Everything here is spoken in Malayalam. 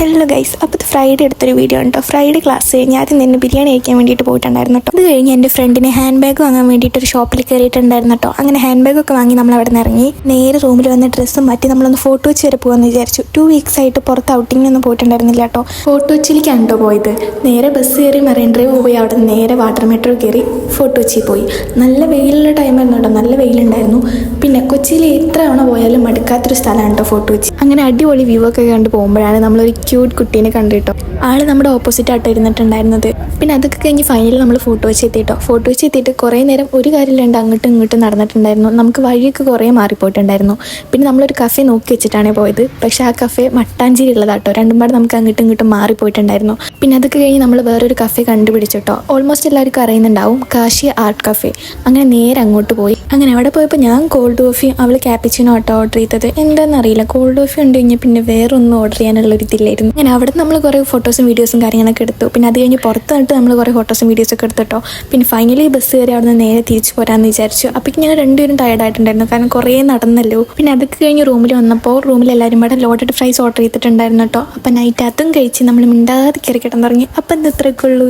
ഹലോ ഗൈസ്, അപ്പോൾ ഇത് ഫ്രൈഡേ എടുത്തൊരു വീഡിയോ ഉണ്ടോ. ഫ്രൈഡേ ക്ലാസ് കഴിഞ്ഞ് ആദ്യം തന്നെ ബിരിയാണി കഴിക്കാൻ വേണ്ടിയിട്ട് പോയിട്ടുണ്ടായിരുന്നു കേട്ടോ. അത് കഴിഞ്ഞ് എൻ്റെ ഫ്രണ്ടിന് ഹാൻഡ് ബാഗ് വാങ്ങാൻ വേണ്ടിയിട്ട് ഒരു ഷോപ്പിൽ കയറിയിട്ടുണ്ടായിരുന്നു കേട്ടോ. അങ്ങനെ ഹാൻഡ് ബാഗൊക്കെ വാങ്ങി നമ്മൾ അവിടെ നിന്ന് ഇറങ്ങി നേരെ റൂമിൽ വന്ന് ഡ്രസ്സും മാറ്റി നമ്മളൊന്ന് ഫോട്ടോ വെച്ച് വരെ പോകാമെന്ന് വിചാരിച്ചു. 2 വീക്സ് ആയിട്ട് പുറത്ത് ഔട്ടിങ്ങിനൊന്നും പോയിട്ടുണ്ടായിരുന്നില്ല കേട്ടോ. ഫോട്ടോ വെച്ചിലേക്കാണ് കേട്ടോ പോയത്. നേരെ ബസ് കയറി മെറൈൻ ഡ്രൈവ് പോയി അവിടെ നിന്ന് നേരെ വാട്ടർ മെട്രോ കയറി ഫോട്ടോ വെച്ചിൽ പോയി. നല്ല വെയിലുള്ള ടൈമായിരുന്നു കേട്ടോ, നല്ല വെയിലുണ്ടായിരുന്നു. പിന്നെ കൊച്ചിയിൽ എത്ര തവണ പോയാലും മടുക്കാത്തൊരു സ്ഥലമാണ് കേട്ടോ ഫോട്ടോ വെച്ച്. അങ്ങനെ അടിപൊളി വ്യൂ ഒക്കെ കണ്ട് പോകുമ്പോഴാണ് നമ്മളൊരു ക്യൂട്ട് കുട്ടീനെ കണ്ടു കേട്ടോ. ആള് നമ്മുടെ ഓപ്പോസിറ്റ് ആട്ടോ ഇരുന്നിട്ടുണ്ടായിരുന്നത്. പിന്നെ അതൊക്കെ കഴിഞ്ഞ് ഫൈനലിൽ നമ്മൾ ഫോട്ടോ വെച്ച് എത്തിയിട്ടോ. ഫോട്ടോ വെച്ച് എത്തിയിട്ട് കുറേ നേരം ഒരു കാര്യമില്ലാണ്ട് അങ്ങോട്ടും ഇങ്ങോട്ടും നടന്നിട്ടുണ്ടായിരുന്നു. നമുക്ക് വഴിയൊക്കെ കുറേ മാറിപ്പോയിട്ടുണ്ടായിരുന്നു. പിന്നെ നമ്മളൊരു കഫേ നോക്കി വെച്ചിട്ടാണ് പോയത്. പക്ഷേ ആ കഫേ മട്ടാഞ്ചേരി ഉള്ളതാട്ടോ. രണ്ടും പാടെ നമുക്ക് അങ്ങോട്ടും ഇങ്ങോട്ടും മാറിപ്പോയിട്ടുണ്ടായിരുന്നു. പിന്നെ അതൊക്കെ കഴിഞ്ഞ് നമ്മൾ വേറൊരു കഫേ കണ്ടുപിടിച്ചിട്ടോ. ഓൾമോസ്റ്റ് എല്ലാവർക്കും അറിയുന്നുണ്ടാവും, കാശി ആർട്ട് കഫേ. അങ്ങനെ നേരെ അങ്ങോട്ട് പോയി. അങ്ങനെ അവിടെ പോയപ്പോൾ ഞാൻ കോൾഡ് കോഫിയും അവൾ ക്യാപ്പിച്ചിനോ ആട്ടോ ഓർഡർ ചെയ്തത്. എന്താണെന്നറിയില്ല, കോൾഡ് കോഫി ഉണ്ട് കഴിഞ്ഞാൽ പിന്നെ വേറെ ഒന്നും ഓർഡർ ചെയ്യാനുള്ളൊരു ഇതില്ലായിരുന്നു. അങ്ങനെ അവിടെ നമ്മൾ കുറേ ഫോട്ടോസും വീഡിയോസും കാര്യങ്ങളൊക്കെ എടുത്തു. പിന്നെ അത് കഴിഞ്ഞ് പുറത്ത് നിന്നിട്ട് നമ്മൾ കുറേ ഫോട്ടോസും വീഡിയോസൊക്കെ എടുത്തിട്ടോ. പിന്നെ ഫൈനലി ബസ് കയറി അവിടെ നിന്ന് നേരെ തിരിച്ചു പോരാമെന്ന് വിചാരിച്ചു. അപ്പോഴേക്കും ഞങ്ങൾ രണ്ടുപേരും ടയർഡായിട്ടുണ്ടായിരുന്നു, കാരണം കുറേ നടന്നല്ലോ. പിന്നെ അതൊക്കെ കഴിഞ്ഞ് റൂമിൽ വന്നപ്പോൾ റൂമിൽ എല്ലാവരും കൂടെ ലോഡഡ് ഫ്രൈസ് ഓർഡർ ചെയ്തിട്ടുണ്ടായിരുന്നു കേട്ടോ. അപ്പം നൈറ്റ് അതും കഴിച്ച് നമ്മൾ മിണ്ടാതെ കയറി കിടന്നിറങ്ങി. അപ്പം എന്താ ഇത്രയൊക്കെ ഉള്ളൂ.